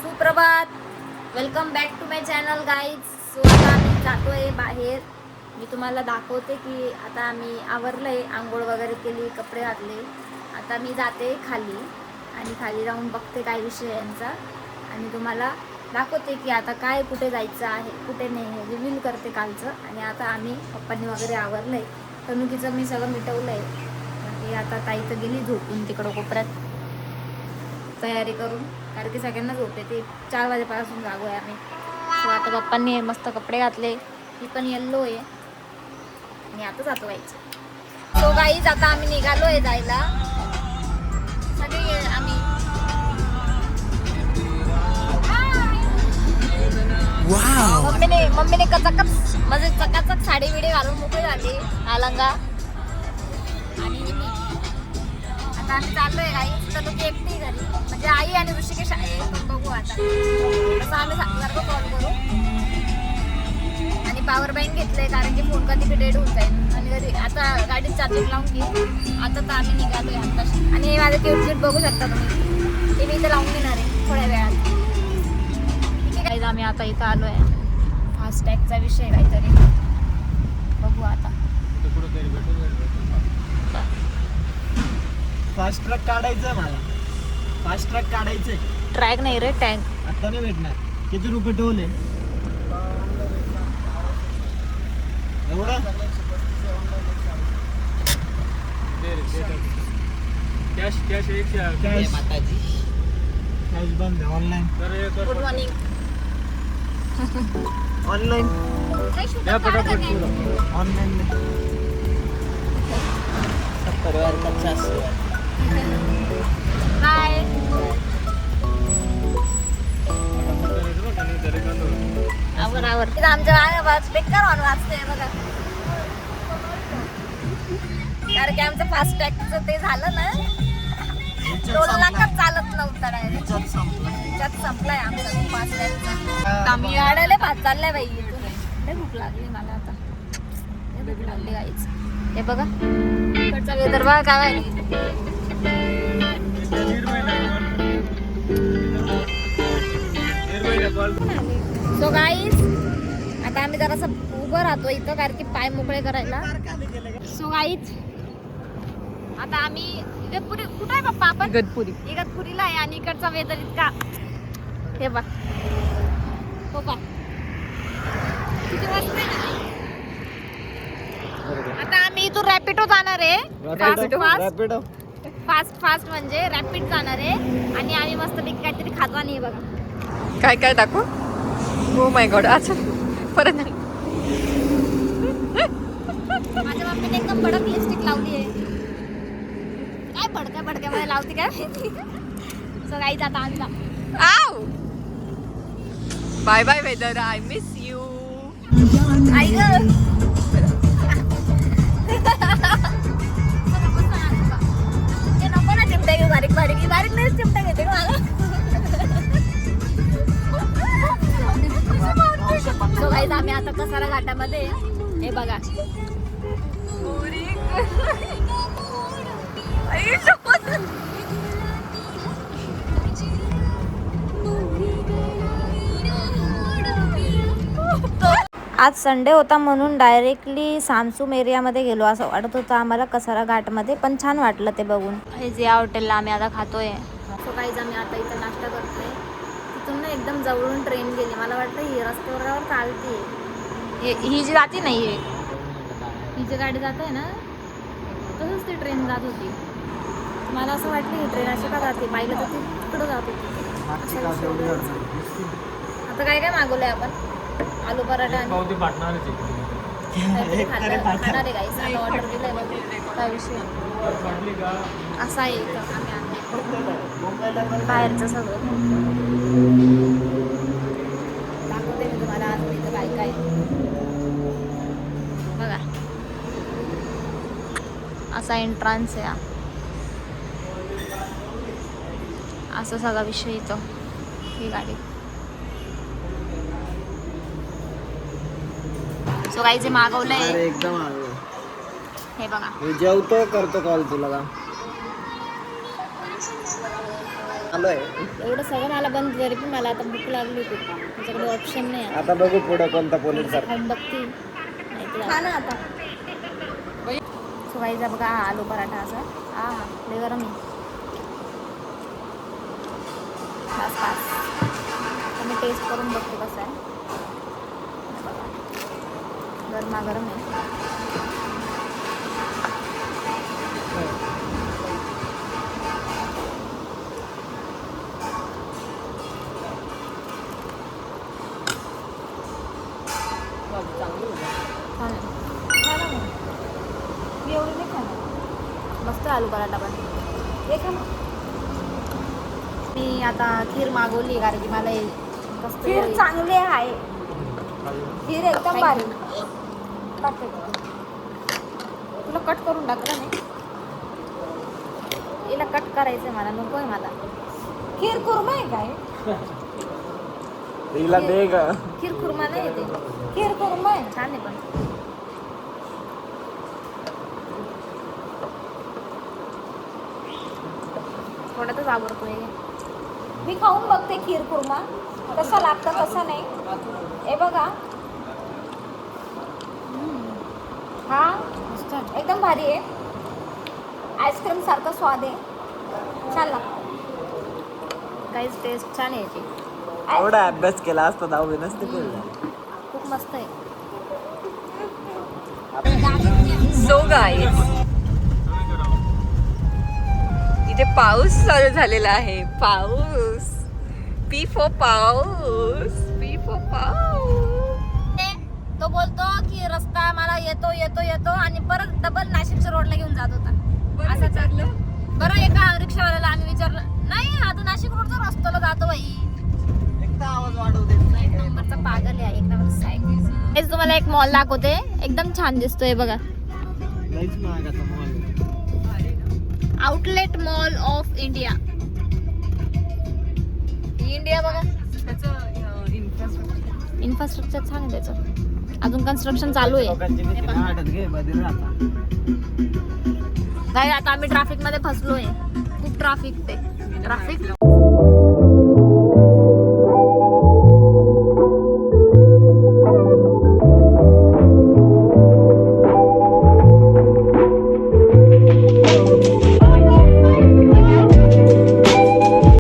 सुप्रभात, welcome back to my channel guys. So आता आम्ही जातोय बाहेर. मी तुम्हाला दाखवते की आता आम्ही आवरलंय, आंघोळ वगैरे केली, कपडे घातले. आता मी जाते खाली आणि खाली जाऊन बघते काय विषय यांचा आणि तुम्हाला दाखवते की आता काय कुठे जायचं आहे कुठे नाही हे रिव्हील करते कालचं. आणि आता आम्ही पप्पांनी वगैरे आवरलंय, तनुकीचं मी सगळं मिटवलंय. आणि आता ताई तर गेली झोपून तिकडं कोपऱ्यात तयारी करून, कारण की सगळ्यांना झोप येते. 4 वाजेपासून जागो आहे आम्ही. सो आता पप्पांनी मस्त कपडे घातले, ही पण येल्लो आहे आणि आता जातो जायचं. सो गाईज आता आम्ही निघालो आहे जायला सगळे आम्ही. मम्मीने कचाकच म्हणजे चकाचक साडी बिडी घालून मोकळी झाली अलंगा. आणि आता आम्ही चाललोय गाईज. तर लोक एकटी घरी म्हणजे आई आणि ऋषिकेश आहे, पण बघू आता तसं आम्ही सारखं कॉल करू. आणि पॉवर बँक घेतलंय कारण की फोन कधी डेड होत जाईल. आणि घरी आता गाडीत चार्जिंग लावून घे. आता तर आम्ही निघालोय आत्ताशी. आणि हे माझं क्यूट बघू शकता तुम्ही, ते मी इथं लावून देणार आहे थोड्या वेळात. ठीक आहे, आम्ही आता इथं आलोय. फास्टॅगचा विषय काहीतरी बघू आता. फास्ट ट्रॅक काढायचं मला. फास्ट ट्रॅक काढायचंय. ट्रॅक नाही रे, टँक. आता नाही भेटणार. किती रुपये टोल आहे एवढा? कॅश कॅश बंद आहे. Online good morning. Online online परिवार कच्चा असतो. हाय. आवर इथं आमच्या मागे बेकार ऑन वाजते बघा. कारण की आमचं फास्ट टॅगचं ते झालं ना, 2 लाखात चालत नव्हतं डायरेक्ट. रिचार्ज संपलाय आमचा फास्ट टॅगचा. आम्ही आडायला भात चाललाय बाई. लय भूक लागली मला आता. लय भूक लागली गाईच. हे बघा इकडचा वेदर बघा काय आहे. सो गाईज आता आम्ही जरासं उभं राहतो इथं कारण की पाय मोकळे करायला. सो गाईज आता आम्ही इगतपुरी, कुठं आहे पप्पा आपण? इगतपुरीला आहे. आणि इकडचा वेदर इतका हे बघ हो का किती मस्त आहे ना. आता आम्ही इथून रॅपिडो जाणार आहे. फास्ट म्हणजे रॅपिड जाणार आहे. आणि आम्ही मस्त पैकी काहीतरी खातो नाही बघा. काय काय टाकू? Oh my God. अच्छा परत माझ्या मम्मीने एकदम कडक लिपस्टिक लावली आहे. काय भडक्या मध्ये लावते काय माहिती. सो गाईज आता आम्ही जातो. आव बाय बाय वेदर, आय मिस यू. आई ग ते नको ना चिमट्या घेऊ. बारीक नाही चिमट्या घेते का मला. सो गाईज आम्ही आता कसारा घाटामध्ये हे बघा. आज संडे होता म्हणून डायरेक्टली सामसूम एरियामध्ये गेलो असं वाटत होतं आम्हाला कसारा घाटमध्ये, पण छान वाटलं ते बघून. हे जे हॉटेलला आम्ही आता खातोय. सो गाईज आम्ही आता इथं नाश्ता करतोय. तिथून ना एकदम जवळून ट्रेन गेली. मला वाटलं ही रस्त्यावर चालते. ही जी जाते नाही आहे, ही जी गाडी जाते ना तसंच ती ट्रेन जात होती. मला असं वाटलं ही ट्रेन अशी का जाते, पाहिलं तर ती तिकडं जात होती. आता काय काय मागवलंय आपण? आलू पराठा आणि खाणार आहे गाईस. आता ऑर्डर दिलंय बघू काय विषय असा आहे. आम्ही बाहेरचं सगळं दाखवते मी तुम्हाला आज इथं काय काय बघा. असा एंट्रान्स आहे, असं सगळा विषय इथं. ही गाडी. सो गाईज जे मागवलंय एकदम हे बघा. जेवतो करतो कॉल तुला का. आलोय. एवढं सगळं मला बंद तरी पण मला आता भूक लागली खूप. त्याच्याकडे ऑप्शन नाही आहे. आता बघू पुढं कोणता पोलीस सर. खाऊन बघते नाही तर ना आता सुवाईचा बघा हा आलू पराठा असा हा लय गरम आहे. पाच तर मी टेस्ट करून बघते कसं आहे. बघा गरमागरम आहे. छान आहे. खा ना मग. मी एवढी नाही खाणार. मस्त आलू पराठा पण हे खा ना. मी आता खीर मागवली कारण की मला खीर चांगली आहे. खीर एकदम भारी. तुला कट करून टाकलं नाही. हिला कट करायचंय मला नको आहे मला. खीर कुर्मा आहे काय? तिला दे ग. खीर कुर्मा नाही येते. खीर कुर्मा आहे छान आहे पण. थोड्यातच आवडतोय. मी खाऊन बघते खीर कुर्मा कसं लागतं कसं नाही. हे बघा हा एकदम भारी आहे. आईस्क्रीम सारखं स्वाद आहे. छान लागतं. काहीच टेस्ट छान आहे याची. एवढा अभ्यास केला असता 10वी नसते केला. खूप मस्त आहे. सो गाईज इथे पाऊस चालू झालेला आहे. पाऊस पी फॉर पाऊस. पी फॉर पाऊस. तो बोलतो की रस्ता मला येतो येतो येतो आणि परत डबल नाशिकच्या रोडला घेऊन जात होता. असं चाललं. बरं एका रिक्षावाल्याला आम्ही विचारलं नाही हा तू नाशिक रोडचा रस्त्याला जातो बाई. एकदा आवाज वाढवू दे. एक नंबरचा पागल आहे. एक नंबर सायकल. हेच तुम्हाला एक मॉल दाखवते. एकदम छान दिसतोय बघा. लईच महागाचा mall. Outlet mall of India. India बघा. इन्फ्रास्ट्रक्चर छान आहे त्याचं. अजून कन्स्ट्रक्शन चालू आहे. काय आता आम्ही ट्रॅफिक मध्ये फसलोय. खूप ट्रॅफिक ते ट्रॅफिक.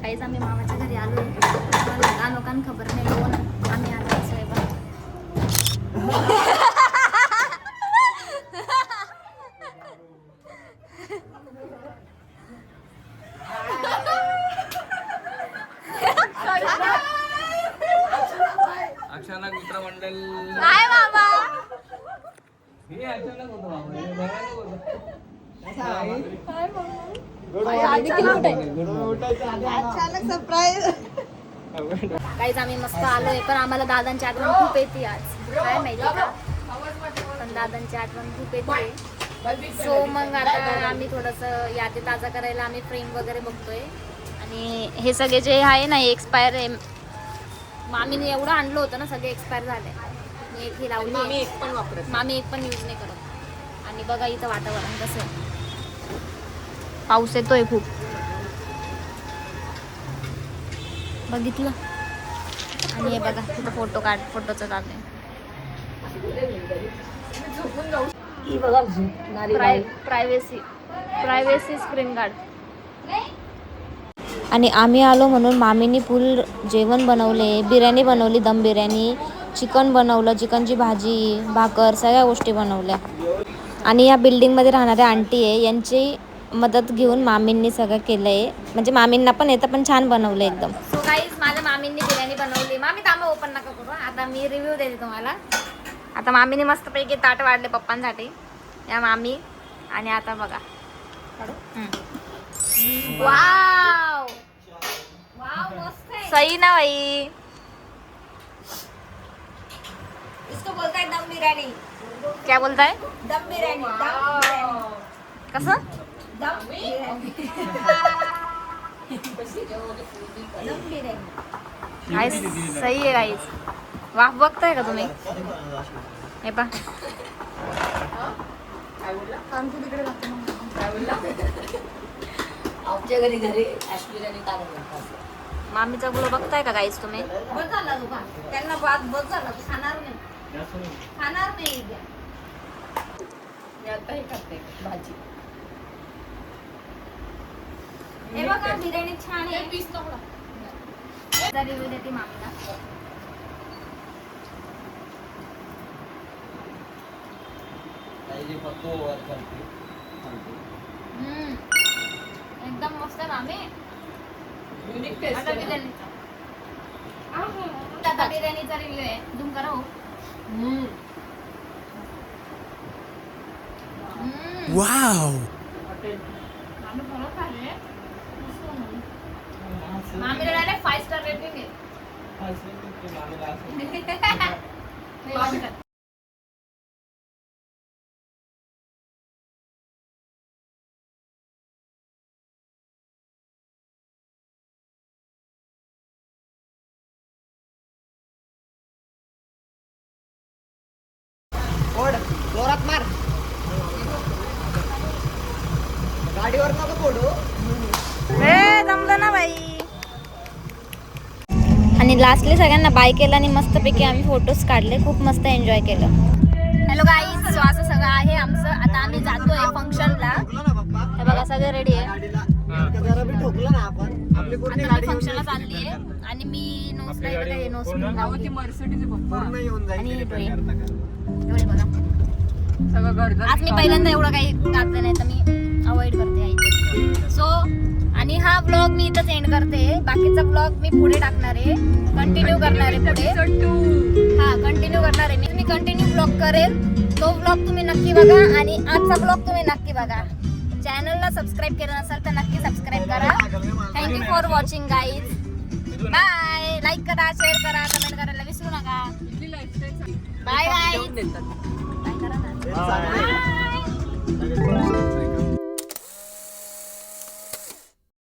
काहीच आम्ही मामाच्या घरी आलोय. मला लोकांना खबर नाही कोण आम्ही आलो असं आहे बा. अचानक मित्रमंडळ. काय बाबा हे अचानक होतं बाबा. हे भयानक होतं. काहीच आम्ही मस्त आलोय पण आम्हाला दादांची आठवण खूप येते आज. काय माहिती का पण दादांची आठवण खूप येते. सो मग आता आम्ही थोडंसं यादी ताजा करायला आम्ही फ्रेम वगैरे बघतोय. आणि हे सगळे जे आहे ना हे एक्सपायर आहे. मामीने एवढं आणलं होतं ना सगळे एक्सपायर झाले. मी एक ही लावली. मामी एक पण यूज नाही करत. आणि बघा इथं वातावरण कसं आहे. पाऊस येतोय खूप. बघितलं. आणि हे बघा तिथं फोटोचं चाललंय. Privacy screen guard. आणि आम्ही आलो म्हणून मामीनी फुल जेवण बनवले. बिर्याणी बनवली. दम बिर्याणी. चिकन बनवलं. चिकनची भाजी भाकर सगळ्या गोष्टी बनवल्या. आणि या बिल्डिंगमध्ये राहणाऱ्या आंटी आहे यांची मदत घेऊन मामींनी सगळं केलं आहे. म्हणजे मामींना पण येतं पण छान बनवलं एकदम. सो गाईज माझ्या मामींनी बिर्याणी बनवली. मामी थांबा ओपन नका करू. आता मी रिव्ह्यू देते तुम्हाला. आता मामीने मस्तपैकी ताट वाढले पप्पांसाठी. या मामी. आणि आता बघा वाव वाव मस्त है. सही ना भाई. इसको बोलता है दम बिरयानी. क्या बोलता है? दम बिरयानी. कसं? दम बिरयानी. दम बिरयानी. गाइस सही है गाइस. वाफ बघताय का तुम्ही? हे पा आमच्या घरी बिर्याणी तांदूळ म्हणतात. मामीचा गुलो बघताय का गाईस तुम्ही? बस झाला तू खा. त्यांना भात बस झाला तू खाणार नाही. खाणार नाही उद्या. मी आता हे खाते भाजी. हे बघा बिर्याणी छान आहे. पीस नको. रिव्ह्यू देते मामीला. फक्त ओव्हर करते. एकदम मस्त आहे मामी. युनिक टेस्ट आता बिर्याणीचा आता बिर्याणीचा रिव्ह्यू आहे. झूम करा हो. Wow! मामी खरंच खाल्ले. मस्त बनवली. मामीला डायरेक्ट 5 स्टार रेटिंग आहे. ओढ जोरात मार. गाडीवर नको फोडू. जमलं ना बाई. आणि लास्टली सगळ्यांना बाय केलं आणि मस्तपैकी आम्ही फोटोज काढले. खूप मस्त एन्जॉय केलं. हॅलो गाईज, सो असं सगळं आहे आमचं. आता आम्ही जातोय फंक्शनला. हे बघा सगळं रेडी आहे. जरा बी ठोकलं ना आपण आपली पूर्ण आता मी फंक्शनला चालली आहे आणि मी नोसला बघा हे नोस ती मर्सिडीज पप्पा पूर्ण येऊन आणि जाईल. डोळे डोळे बघा. सगळं घर आज मी पहिल्यांदा एवढं काही टाकलं नाही तर मी अवॉइड करते आई. सो आणि हा ब्लॉग मी इथंच एंड करते. बाकीचा ब्लॉग मी पुढे टाकणार आहे. कंटिन्यू करणार आहे पुढे. हा कंटिन्यू करणार आहे मी कंटिन्यू ब्लॉग करेल. तो ब्लॉग तुम्ही नक्की बघा आणि आजचा ब्लॉग तुम्ही नक्की बघा. चॅनलला सबस्क्राईब केलं नसेल तर नक्की सबस्क्राईब करा. Thank you for watching guys. Bye. Like करा, शेअर करा, कमेंट करायला विसरू नका. Bye guys. देतात. बाय करा ना. बाय.